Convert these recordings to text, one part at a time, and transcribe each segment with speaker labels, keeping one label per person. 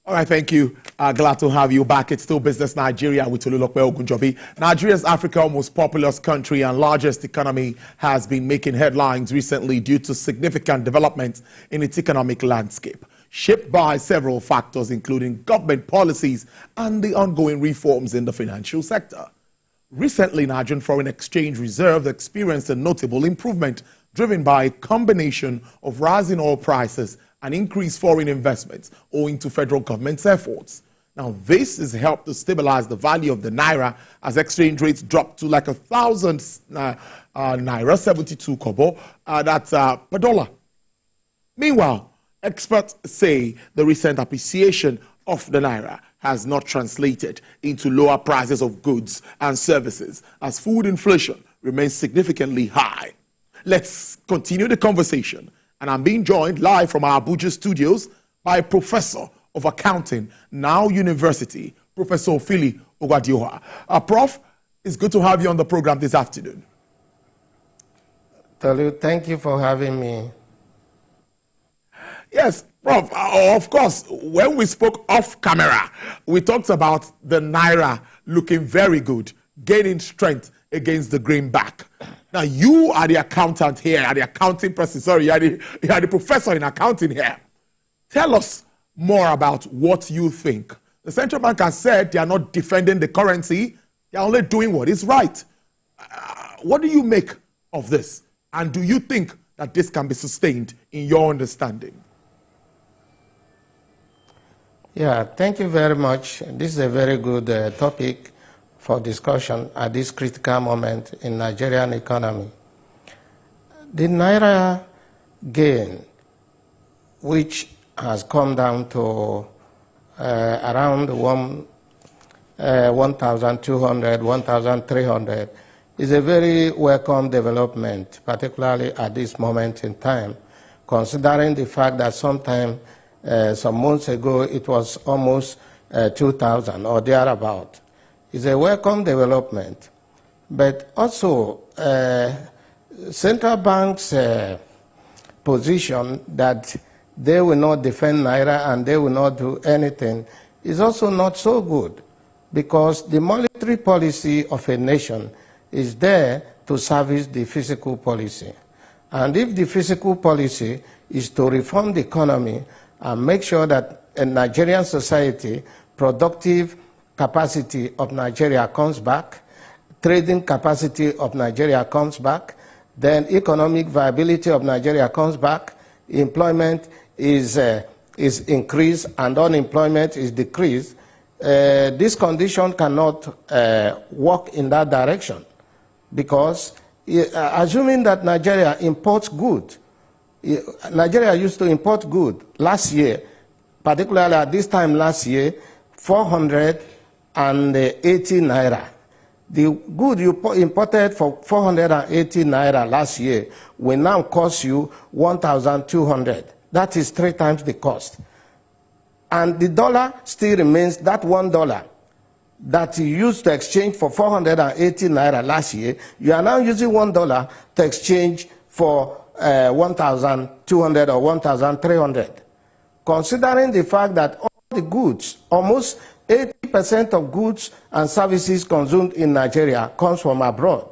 Speaker 1: All right, thank you. Glad to have you back. It's still Business Nigeria with Tolulope Ogunjobi. Nigeria's Africa's most populous country and largest economy has been making headlines recently due to significant developments in its economic landscape, shaped by several factors, including government policies and the ongoing reforms in the financial sector. Recently, Nigerian foreign exchange reserves experienced a notable improvement, driven by a combination of rising oil prices and increased foreign investments owing to federal government's efforts. Now, this has helped to stabilize the value of the naira as exchange rates dropped to like 1,000 naira, 72 kobo, that's per dollar. Meanwhile, experts say the recent appreciation of the naira has not translated into lower prices of goods and services as food inflation remains significantly high. Let's continue the conversation. And I'm being joined live from our Abuja studios by a professor of accounting, now University, Professor Philly Ogwadioha. Prof, it's good to have you on the program this afternoon.
Speaker 2: Tolu, thank you for having me.
Speaker 1: Yes, Prof, of course, when we spoke off camera, we talked about the naira looking very good, gaining strength against the greenback. Now, you are the accountant here, the accounting person, sorry, you are the professor in accounting here. Tell us more about what you think. The central bank has said they are not defending the currency, they are only doing what is right. What do you make of this? And do you think that this can be sustained in your understanding?
Speaker 2: Yeah, thank you very much. This is a very good topic for discussion at this critical moment in Nigerian economy. The naira gain, which has come down to around 1,200, 1,300, is a very welcome development, particularly at this moment in time, considering the fact that some months ago it was almost 2,000 or thereabout. It's a welcome development, but also central bank's position that they will not defend naira and they will not do anything is also not so good, because the monetary policy of a nation is there to service the fiscal policy. And if the fiscal policy is to reform the economy and make sure that in Nigerian society, productive capacity of Nigeria comes back, trading capacity of Nigeria comes back, then economic viability of Nigeria comes back, employment is increased and unemployment is decreased, this condition cannot work in that direction, because assuming that Nigeria imports goods, Nigeria used to import goods last year, particularly at this time last year, 480 naira. The good you imported for 480 naira last year will now cost you 1,200. That is 3 times the cost. And the dollar still remains that $1 that you used to exchange for 480 naira last year. You are now using $1 to exchange for 1,200 or 1,300. Considering the fact that all the goods, almost 80% of goods and services consumed in Nigeria comes from abroad.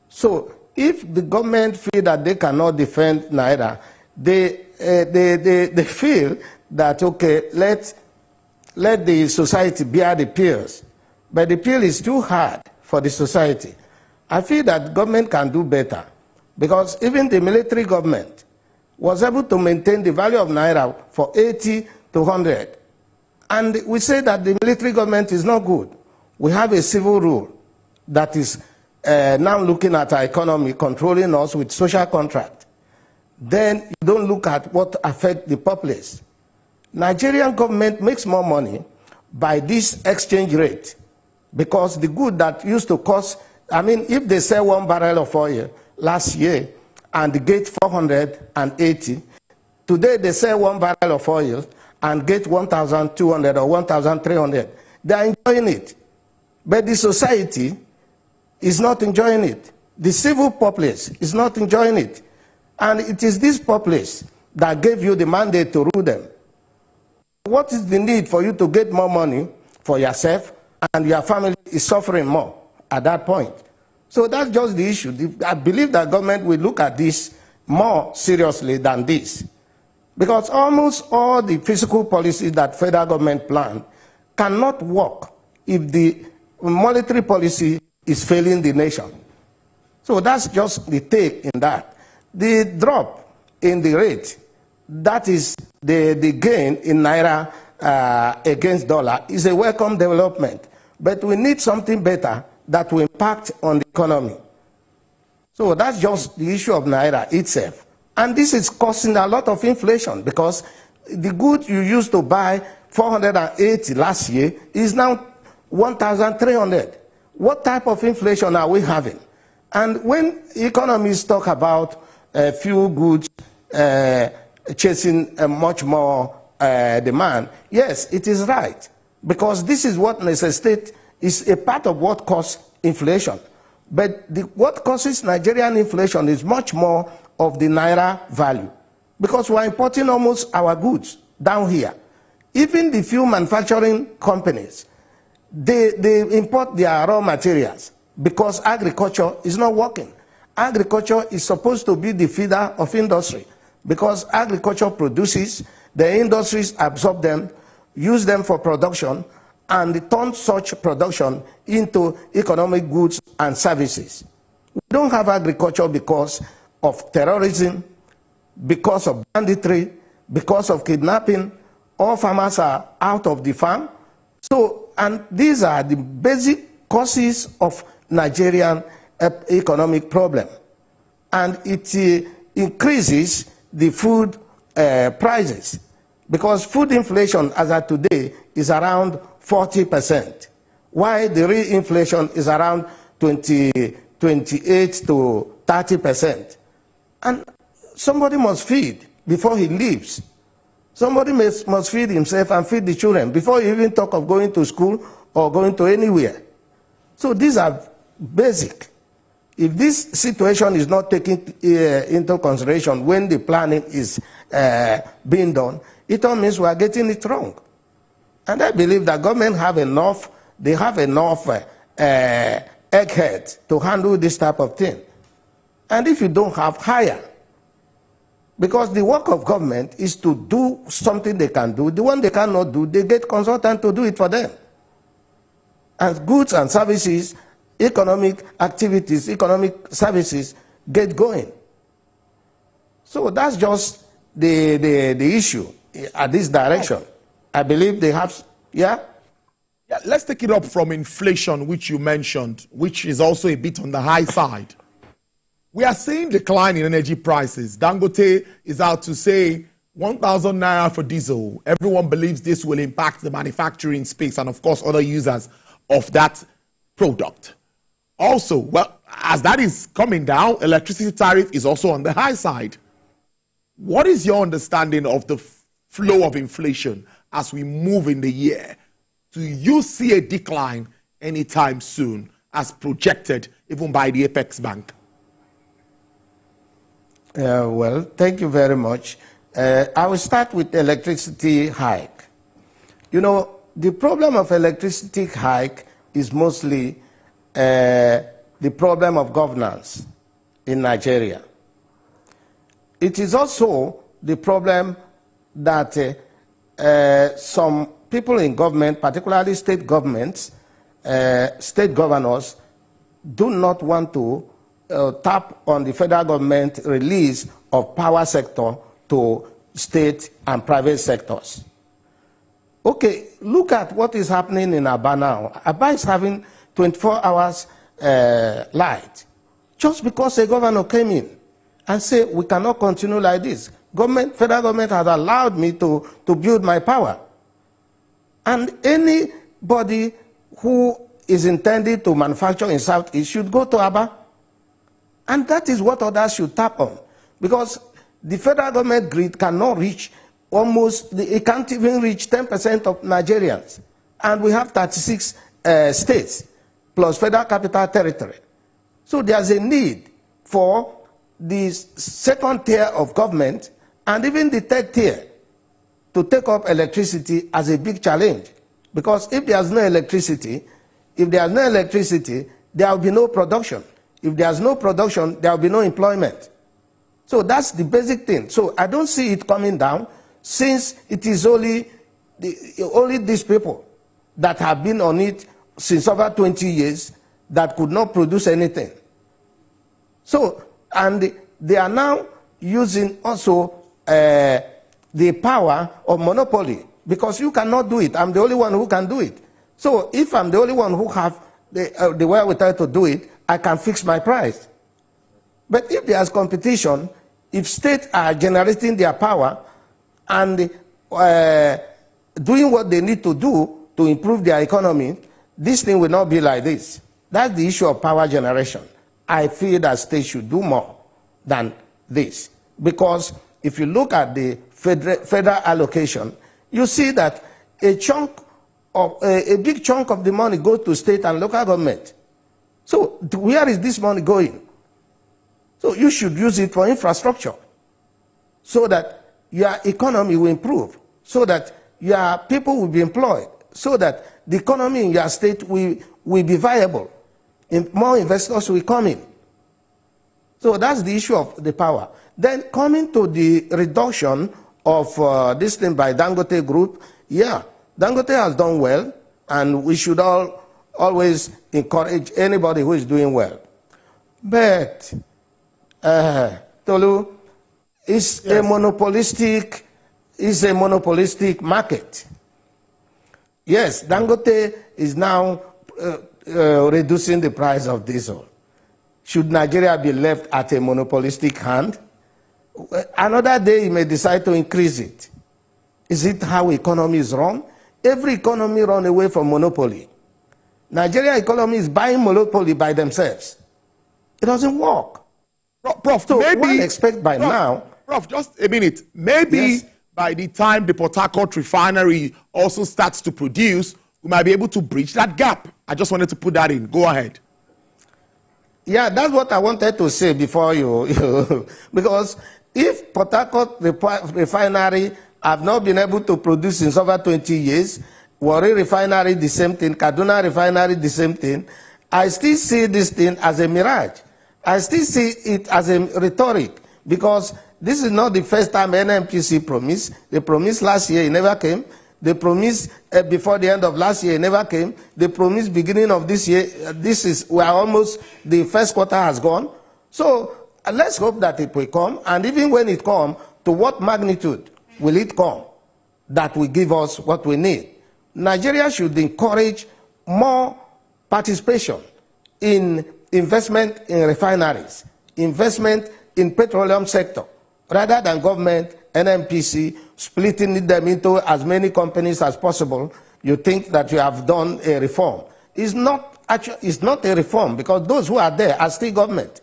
Speaker 2: So if the government feel that they cannot defend naira, they feel that, okay, let the society bear the pills. But the pill is too hard for the society. I feel that government can do better, because even the military government was able to maintain the value of naira for 80 to 100. And we say that the military government is not good. We have a civil rule that is now looking at our economy, controlling us with social contract. Then you don't look at what affects the populace. Nigerian government makes more money by this exchange rate, because the good that used to cost, I mean, if they sell 1 barrel of oil last year and get 480, today they sell 1 barrel of oil and get 1,200 or 1,300. They are enjoying it. But the society is not enjoying it. The civil populace is not enjoying it. And it is this populace that gave you the mandate to rule them. what is the need for you to get more money for yourself and your family is suffering more at that point? So that's just the issue. I believe that government will look at this more seriously than this. Because almost all the fiscal policies that federal government plan cannot work if the monetary policy is failing the nation. So that's just the take in that. The drop in the rate, that is the gain in Naira against dollar, is a welcome development. But we need something better that will impact on the economy. So that's just the issue of Naira itself. And this is causing a lot of inflation because the good you used to buy 480 last year is now 1,300. What type of inflation are we having? And when economists talk about a few goods chasing much more demand, yes, it is right. Because this is what necessitates, is a part of what causes inflation. But what causes Nigerian inflation is much more of the Naira value. Because we are importing almost our goods down here. Even the few manufacturing companies, they import their raw materials because agriculture is not working. Agriculture is supposed to be the feeder of industry because agriculture produces, the industries absorb them, use them for production, and turn such production into economic goods and services. We don't have agriculture because of terrorism, because of banditry, because of kidnapping. All farmers are out of the farm. So, and these are the basic causes of Nigerian economic problem. And it increases the food prices because food inflation as of today is around 40%, while the real inflation is around 28 to 30%. And somebody must feed before he leaves. Somebody must feed himself and feed the children before you even talk of going to school or going to anywhere. So these are basic. If this situation is not taken into consideration when the planning is being done, it all means we are getting it wrong. And I believe that government have enough, they have enough eggheads to handle this type of thing. And if you don't have, hire. Because the work of government is to do something they can do. The one they cannot do, they get consultants to do it for them. And goods and services, economic activities, economic services get going. So that's just the issue at this direction. I believe they have, yeah?
Speaker 1: Yeah, let's take it up from inflation, which you mentioned, which is also a bit on the high side. We are seeing decline in energy prices. Dangote is out to say 1,000 naira for diesel. Everyone believes this will impact the manufacturing space and, of course, other users of that product. Also, well, as that is coming down, electricity tariff is also on the high side. What is your understanding of the flow of inflation as we move in the year? Do you see a decline anytime soon as projected even by the Apex Bank?
Speaker 2: Well, thank you very much. I will start with electricity hike. You know, the problem of electricity hike is mostly the problem of governance in Nigeria. It is also the problem that some people in government, particularly state governments, state governors, do not want to tap on the federal government release of power sector to state and private sectors. Okay, look at what is happening in Aba now. Aba is having 24 hours light just because a governor came in and said, we cannot continue like this. Federal government has allowed me to build my power. And anybody who is intended to manufacture in Southeast should go to Aba. And that is what others should tap on. Because the federal government grid cannot reach it can't even reach 10% of Nigerians. And we have 36 states plus federal capital territory. So there's a need for the second tier of government and even the third tier to take up electricity as a big challenge. Because if there's no electricity, there will be no production. If there's no production, there will be no employment. So that's the basic thing. So I don't see it coming down, since it is only these people that have been on it since over 20 years that could not produce anything. So, and they are now using also the power of monopoly, because you cannot do it. I'm the only one who can do it. So if I'm the only one who have the wherewithal to do it, I can fix my price. But if there's competition, if states are generating their power and doing what they need to do to improve their economy, this thing will not be like this. That's the issue of power generation. I feel that states should do more than this. Because if you look at the federal allocation, you see that a big chunk of the money goes to state and local government. So where is this money going? So you should use it for infrastructure, so that your economy will improve, so that your people will be employed, so that the economy in your state will be viable. More investors will come in. So that's the issue of the power. Then coming to the reduction of this thing by Dangote Group, yeah, Dangote has done well, and we should always encourage anybody who is doing well. But, Tolu, it's a monopolistic market. Yes, Dangote is now reducing the price of diesel. Should Nigeria be left at a monopolistic hand? Another day he may decide to increase it. Is it how economy is run? Every economy run away from monopoly. Nigeria economy is buying monopoly by themselves. It doesn't work.
Speaker 1: Prof,
Speaker 2: so
Speaker 1: maybe
Speaker 2: one expect by now.
Speaker 1: Prof, just a minute. Maybe yes, by the time the Port Harcourt refinery also starts to produce, we might be able to bridge that gap. I just wanted to put that in. Go ahead.
Speaker 2: Yeah, that's what I wanted to say before you because if Port Harcourt refinery have not been able to produce in over 20 years, Warri refinery the same thing, Kaduna refinery the same thing, I still see this thing as a mirage. I still see it as a rhetoric, because this is not the first time NNPC promised. They promised last year, it never came. They promised before the end of last year, it never came. They promised beginning of this year. We are almost, the first quarter has gone. So let's hope that it will come. And even when it comes, to what magnitude will it come that will give us what we need? Nigeria should encourage more participation in investment in refineries, investment in petroleum sector, rather than government, NNPC, splitting them into as many companies as possible. You think that you have done a reform. It's not a reform, because those who are there are still government.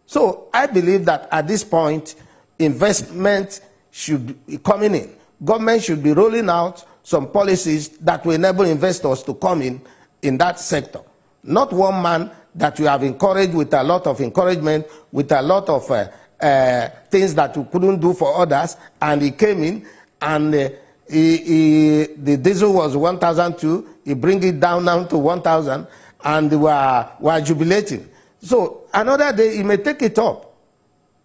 Speaker 2: So I believe that at this point, investment should be coming in. Government should be rolling out some policies that will enable investors to come in that sector. Not one man that you have encouraged with a lot of encouragement, with a lot of things that you couldn't do for others, and he came in and the diesel was 1,002, he bring it down now to 1,000, and we are jubilating. So another day he may take it up.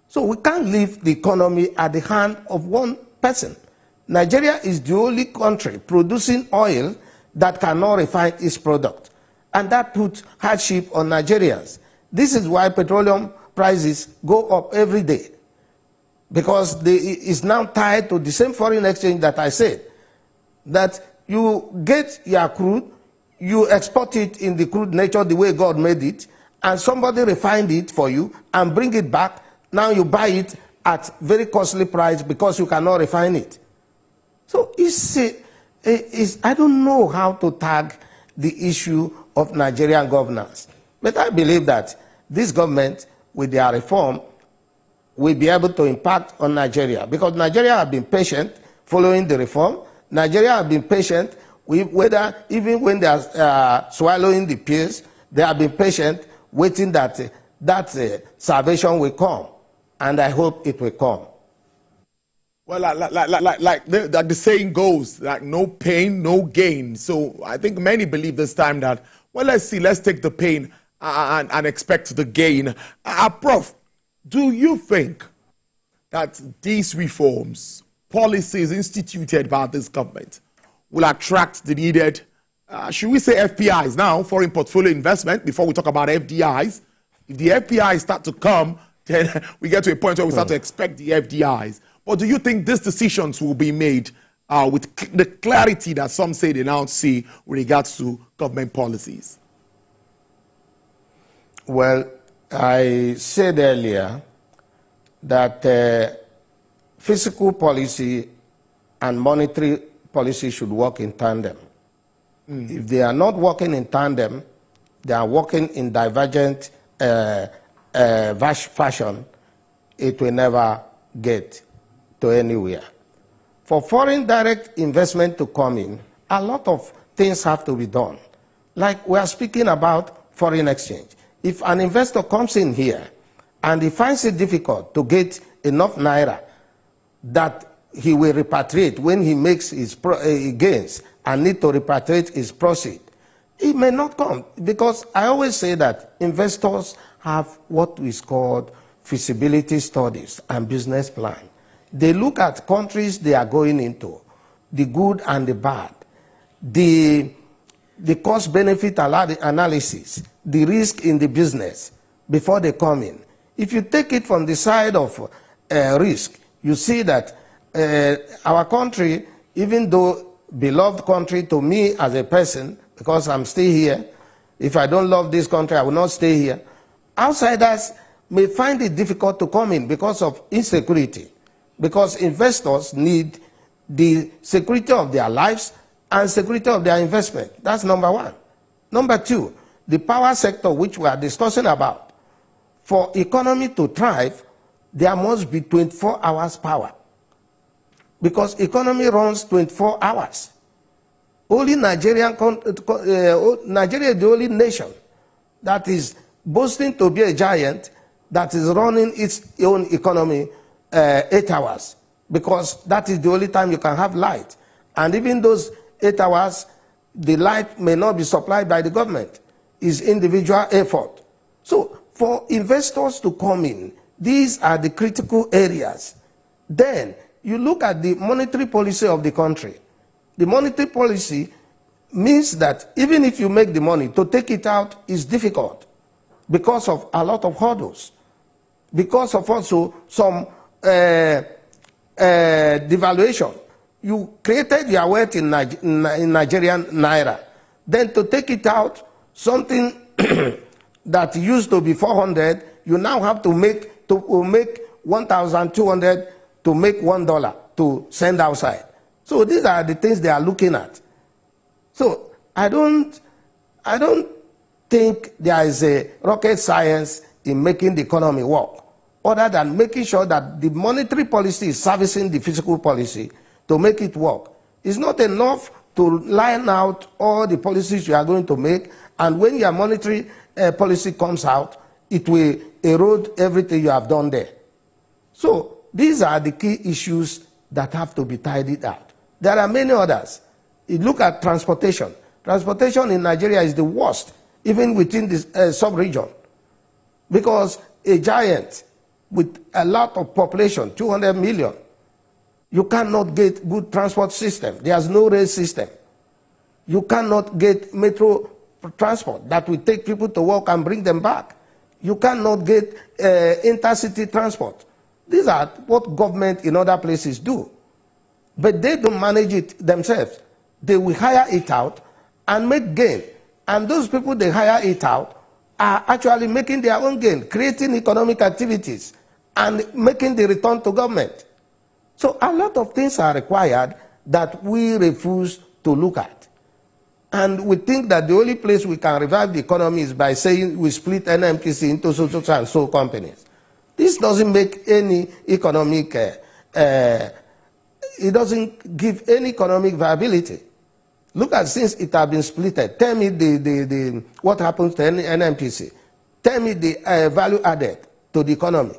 Speaker 2: So we can't leave the economy at the hand of one person. Nigeria is the only country producing oil that cannot refine its product, and that puts hardship on Nigerians. This is why petroleum prices go up every day, because it's now tied to the same foreign exchange that I said, that you get your crude, you export it in the crude nature the way God made it, and somebody refined it for you and bring it back. Now you buy it at very costly price because you cannot refine it. So I don't know how to tag the issue of Nigerian governance. But I believe that this government, with their reform, will be able to impact on Nigeria. Because Nigeria have been patient following the reform. Nigeria have been patient, even when they are swallowing the pills, they have been patient, waiting that salvation will come. And I hope it will come.
Speaker 1: Well, like the saying goes, like no pain, no gain. So I think many believe this time that, well, let's take the pain and expect the gain. Prof, do you think that these reforms, policies instituted by this government, will attract the needed, should we say FPIs now, foreign portfolio investment, before we talk about FDIs? If the FPIs start to come, then we get to a point where we start to expect the FDIs. Or do you think these decisions will be made with the clarity that some say they now see with regards to government policies?
Speaker 2: Well, I said earlier that fiscal policy and monetary policy should work in tandem. If they are not working in tandem, they are working in divergent fashion, it will never get to anywhere. For foreign direct investment to come in, a lot of things have to be done. Like we are speaking about foreign exchange. If an investor comes in here and he finds it difficult to get enough naira that he will repatriate when he makes his gains and need to repatriate his proceed, he may not come, because I always say that investors have what is called feasibility studies and business plan. They look at countries they are going into, the good and the bad, the cost-benefit analysis, the risk in the business before they come in. If you take it from the side of risk, you see that our country, even though beloved country to me as a person, because I'm still here, if I don't love this country, I will not stay here. Outsiders may find it difficult to come in because of insecurity, because investors need the security of their lives and security of their investment. That's number one. Number two, the power sector, which we are discussing about. For economy to thrive, there must be 24 hours power, because economy runs 24 hours. Only Nigeria is the only nation that is boasting to be a giant that is running its own economy 8 hours, because that is the only time you can have light. And even those 8 hours, the light may not be supplied by the government. It's individual effort. So for investors to come in, these are the critical areas. Then you look at the monetary policy of the country. The monetary policy means that even if you make the money, to take it out is difficult because of a lot of hurdles, because of also some devaluation. You created your wealth in Nigerian naira. Then to take it out, something that used to be 400, you now have to make 1,200 to make $1 to send outside. So these are the things they are looking at. So I don't think there is a rocket science in making the economy work, other than making sure that the monetary policy is servicing the fiscal policy to make it work. It's not enough to line out all the policies you are going to make, and when your monetary policy comes out, it will erode everything you have done there. So these are the key issues that have to be tidied out. There are many others. You look at transportation. Transportation in Nigeria is the worst, even within this sub-region, because a giant with a lot of population, 200 million, you cannot get good transport system. There's no rail system. You cannot get metro transport that will take people to work and bring them back. You cannot get intercity transport. These are what government in other places do. But they don't manage it themselves. They will hire it out and make gain. And those people they hire it out are actually making their own gain, creating economic activities and making the return to government. So a lot of things are required that we refuse to look at. And we think that the only place we can revive the economy is by saying we split NMTC into so and so companies. This doesn't make any economic, it doesn't give any economic viability. Look at, since it has been splitted, tell me what happens to NMTC. Tell me the value added to the economy.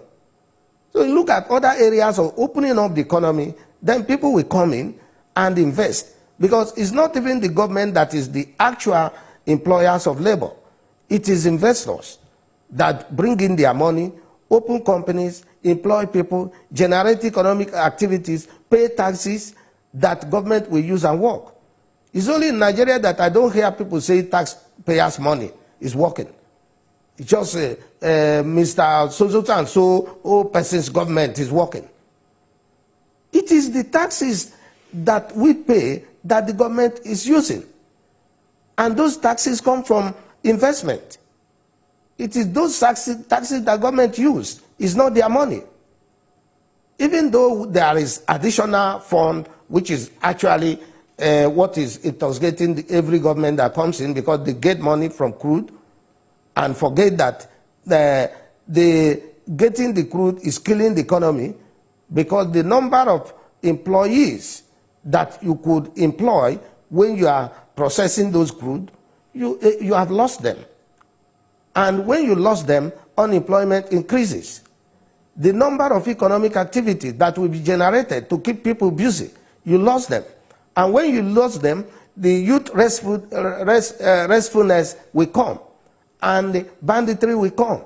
Speaker 2: So you look at other areas of opening up the economy then people will come in and invest. Because it's not even the government that is the actual employers of labor. It is investors that bring in their money, open companies, employ people, generate economic activities, pay taxes that government will use and work. It's only in Nigeria that I don't hear people say taxpayers' money is working. It's just Mr. So and so person's government is working. It is the taxes that we pay that the government is using. And those taxes come from investment. It is those taxes that government use. It's not their money. Even though there is additional fund, which is actually what is intoxicating every government that comes in, because they get money from crude and forget that the getting the crude is killing the economy, because the number of employees that you could employ when you are processing those crude, you have lost them. And when you lost them, unemployment increases. The number of economic activity that will be generated to keep people busy, you lost them. And when you lost them, the youth restfulness will come. And banditry will come.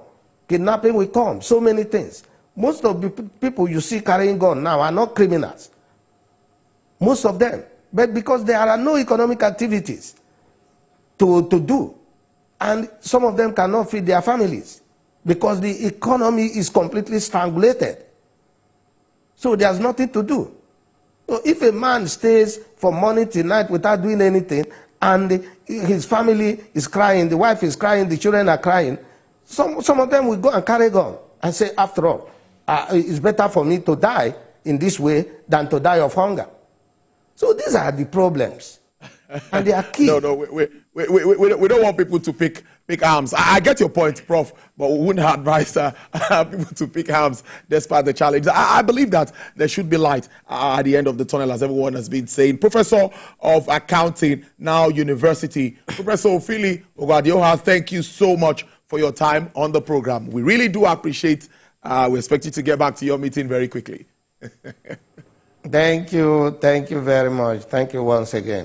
Speaker 2: Kidnapping will come. So many things. Most of the people you see carrying gun now are not criminals. Most of them. But because there are no economic activities to do. And some of them cannot feed their families because the economy is completely strangulated. So there's nothing to do. So if a man stays from morning till night without doing anything, and his family is crying, the wife is crying, the children are crying, some of them will go and carry gun and say, after all, it's better for me to die in this way than to die of hunger. So these are the problems. And they are key.
Speaker 1: No, we don't want people to pick arms. I get your point, Prof, but we wouldn't advise people to pick arms despite the challenge. I believe that there should be light at the end of the tunnel, as everyone has been saying. Professor of Accounting, now University, Professor Ophili Ogadioha, thank you so much for your time on the program. We really do appreciate. We expect you to get back to your meeting very quickly.
Speaker 2: Thank you very much. Thank you once again.